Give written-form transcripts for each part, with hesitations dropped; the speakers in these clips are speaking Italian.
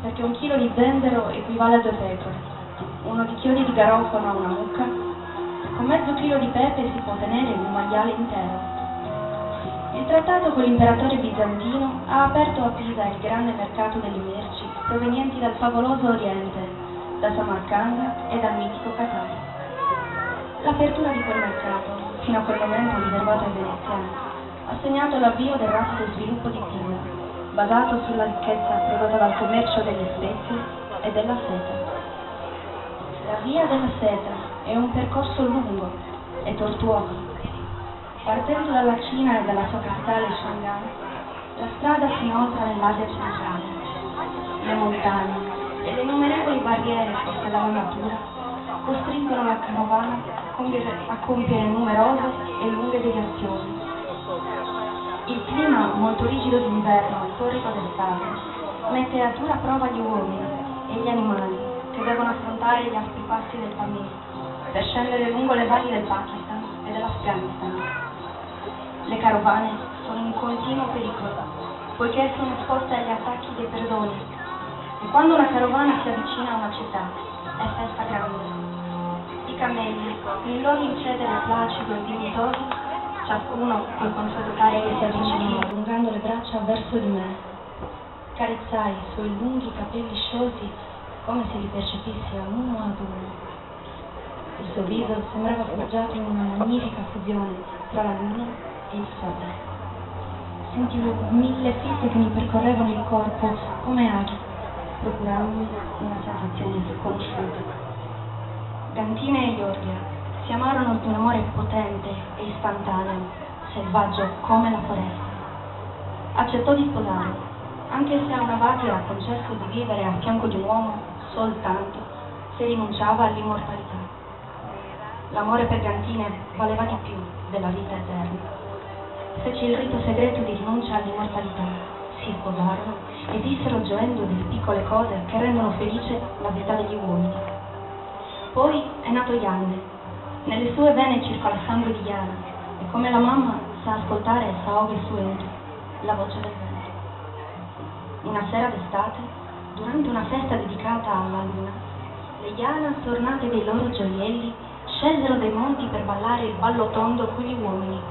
Perché un chilo di zenzero equivale a 2 pecore, uno di chiodi di garofano a una mucca, con mezzo chilo di pepe si può tenere un maiale intero. Il trattato con l'imperatore bizantino ha aperto a Pisa il grande mercato delle merci provenienti dal favoloso Oriente, da Samarcanda e dal mitico Qatar. L'apertura di quel mercato, fino a quel momento riservato ai veneziani, ha segnato l'avvio del rapido sviluppo di Pisa, basato sulla ricchezza prodotta dal commercio delle spezie e della seta. La via della seta è un percorso lungo e tortuoso. Partendo dalla Cina e dalla sua capitale Shanghai, la strada si inoltra nell'Asia centrale. Le montagne e le innumerevoli barriere poste dalla natura costringono la carovana a compiere numerose e lunghe deviazioni. Il clima molto rigido d'inverno e torrido d'estate mette a dura prova gli uomini e gli animali che devono affrontare gli aspri passi del Pamir per scendere lungo le valli del Pakistan e dell'Afghanistan. Le carovane sono in continuo pericolo, poiché sono esposte agli attacchi dei predoni, e quando una carovana si avvicina a una città è festa grande. I cammelli, il loro incedere placido e dignitoso, ciascuno col consueto carico si avvicinò, allungando le braccia verso di me. Carezzai i suoi lunghi capelli sciolti come se li percepissi a uno ad uno. Il suo viso sembrava forgiato in una magnifica fusione tra la luna e il sole. Sentivo 1000 fitte che mi percorrevano il corpo come aghi, procurandomi una sensazione sconosciuta. Gantine e Iorgia si amarono di un amore potente e istantaneo, selvaggio come la foresta. Accettò di sposarlo, anche se a una vati era concesso di vivere a fianco di un uomo soltanto se rinunciava all'immortalità. L'amore per Gantine valeva di più della vita eterna. Fece il rito segreto di rinuncia all'immortalità, si sposarono e vissero gioendo delle piccole cose che rendono felice la vita degli uomini. Poi è nato Yanne. Nelle sue vene circola sangue di Iana e come la mamma sa ascoltare e sa ove su entri la voce del vento. Una sera d'estate, durante una festa dedicata alla luna, le Iana, tornate dei loro gioielli, scesero dai monti per ballare il ballo tondo con gli uomini.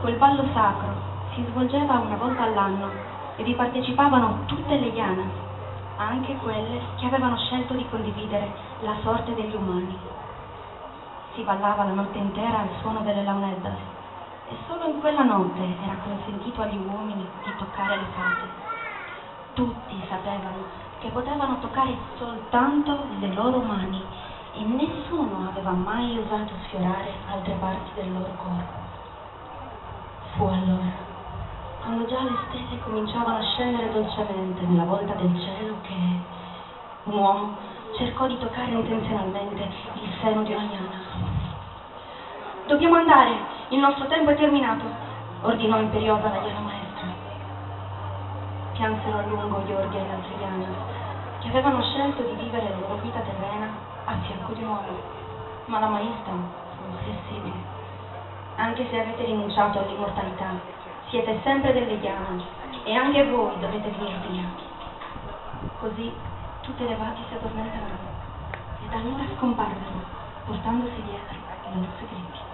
Quel ballo sacro si svolgeva una volta all'anno e vi partecipavano tutte le Iana, anche quelle che avevano scelto di condividere la sorte degli umani. Si ballava la notte intera al suono delle launeddas e solo in quella notte era consentito agli uomini di toccare le fate. Tutti sapevano che potevano toccare soltanto le loro mani e nessuno aveva mai osato sfiorare altre parti del loro corpo. Fu allora, quando già le stelle cominciavano a scendere dolcemente nella volta del cielo, che un uomo cercò di toccare intenzionalmente il seno di una Iana. «Dobbiamo andare, il nostro tempo è terminato», ordinò imperiosa la Iana maestra. piansero a lungo Gheorghe e l'Adriana, che avevano scelto di vivere la loro vita terrena a fianco di un uomo. Ma la maestra fu inflessibile. Anche se avete rinunciato all'immortalità, siete sempre delle Diane e anche voi dovete venire via. Così tutte le vati si addormentarono ed allora scomparvero, portandosi dietro i loro segreti.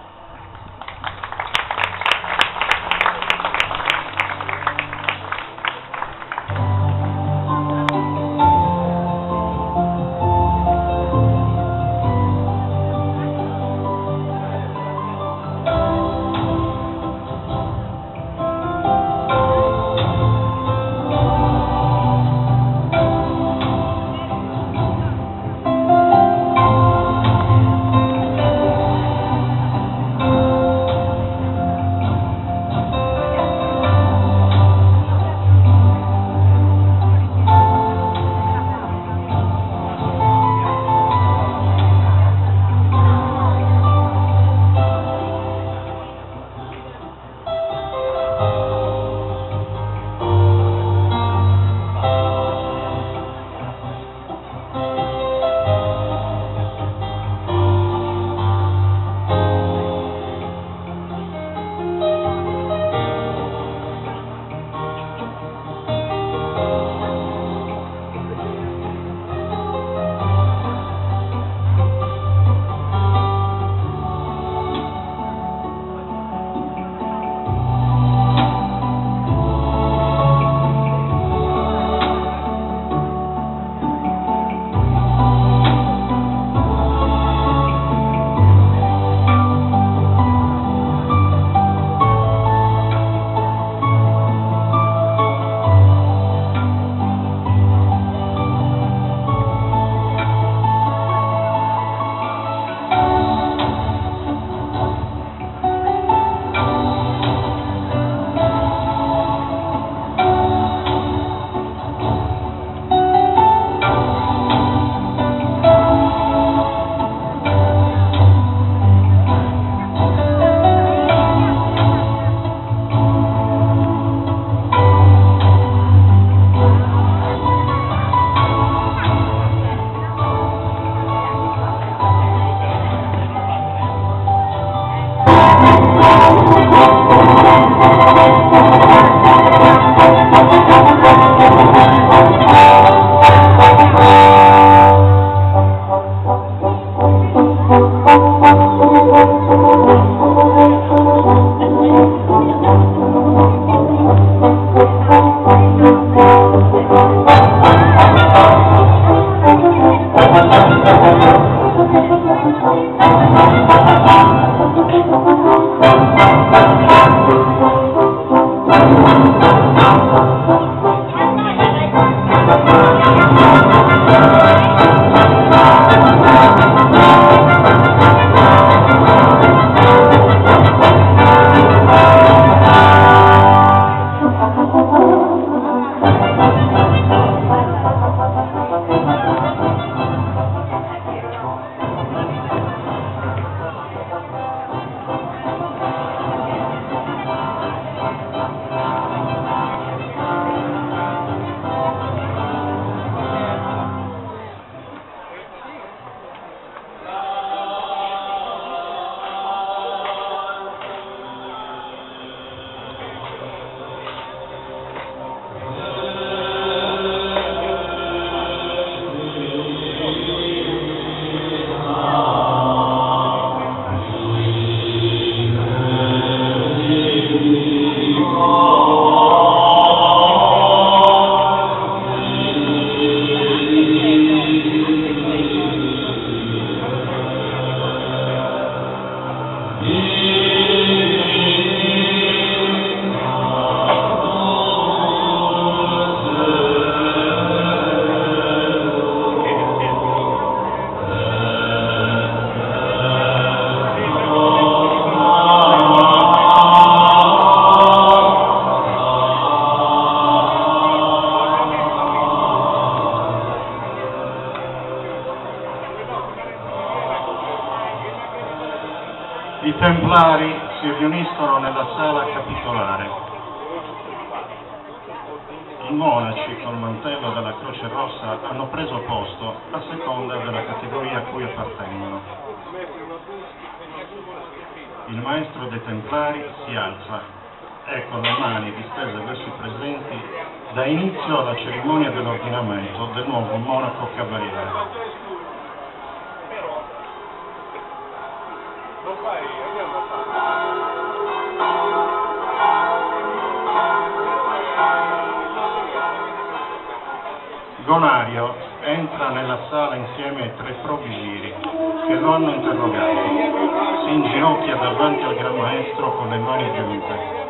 I Templari si riuniscono nella sala capitolare. I monaci col mantello della Croce Rossa hanno preso posto a seconda della categoria a cui appartengono. Il maestro dei Templari si alza e con le mani distese verso i presenti dà inizio alla cerimonia dell'ordinamento del nuovo monaco cavaliere. Gonario entra nella sala insieme ai 3 provvisiri che lo hanno interrogato. Si inginocchia davanti al Gran Maestro con le mani giunte.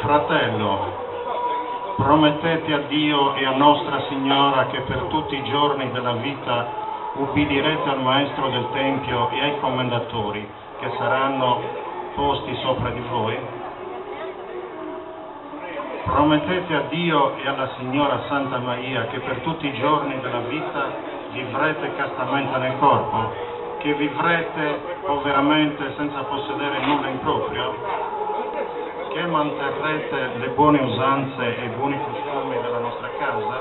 Fratello, promettete a Dio e a Nostra Signora che per tutti i giorni della vita ubbidirete al Maestro del Tempio e ai commendatori che saranno posti sopra di voi? Promettete a Dio e alla Signora Santa Maria che per tutti i giorni della vita vivrete castamente nel corpo, che vivrete poveramente senza possedere nulla in proprio, che manterrete le buone usanze e i buoni costumi della nostra casa,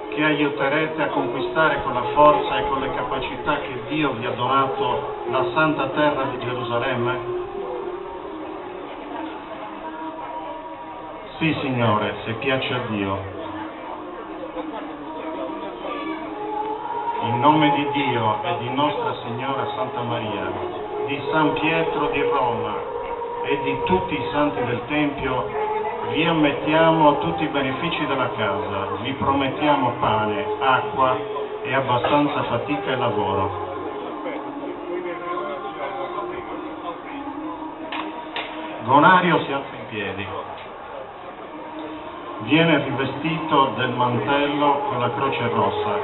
che aiuterete a conquistare con la forza e con le capacità che Dio vi ha donato la santa terra di Gerusalemme? Sì, Signore, se piace a Dio. In nome di Dio e di Nostra Signora Santa Maria, di San Pietro di Roma e di tutti i santi del Tempio, vi ammettiamo tutti i benefici della casa, vi promettiamo pane, acqua e abbastanza fatica e lavoro. Gonario si alza in piedi. Viene rivestito del mantello con la Croce Rossa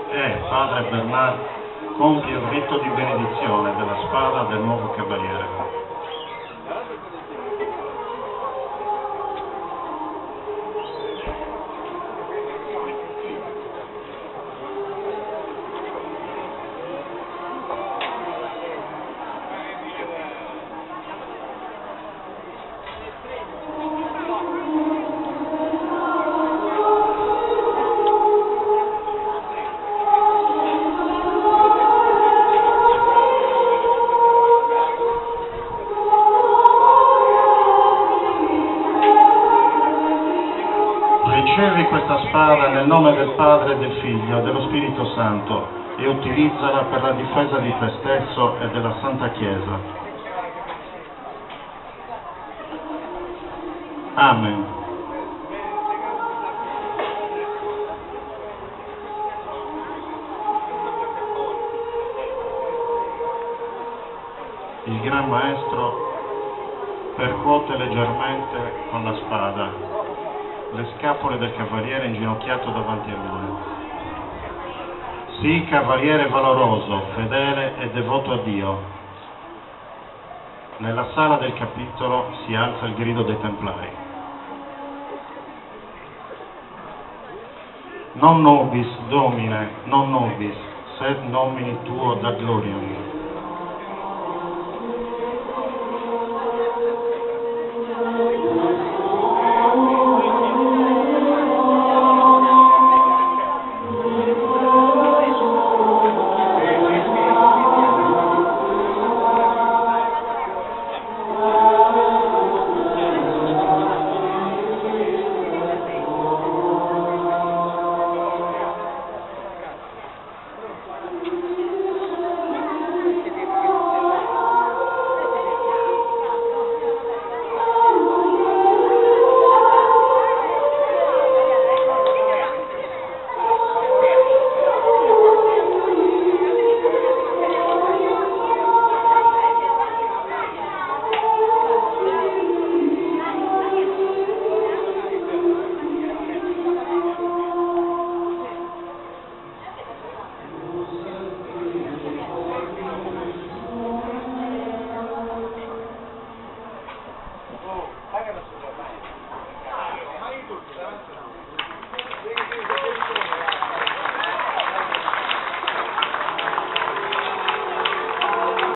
e padre Bernard compie il rito di benedizione della spada del nuovo cavaliere. Ricevi questa spada nel nome del Padre, del Figlio e dello Spirito Santo e utilizzala per la difesa di te stesso e della Santa Chiesa. Amen. Il Gran Maestro percuote leggermente con la spada le scapole del cavaliere inginocchiato davanti a lui. Sii cavaliere valoroso, fedele e devoto a Dio. Nella sala del capitolo si alza il grido dei Templari. Non nobis, Domine, non nobis, sed nomini tuo da gloriam.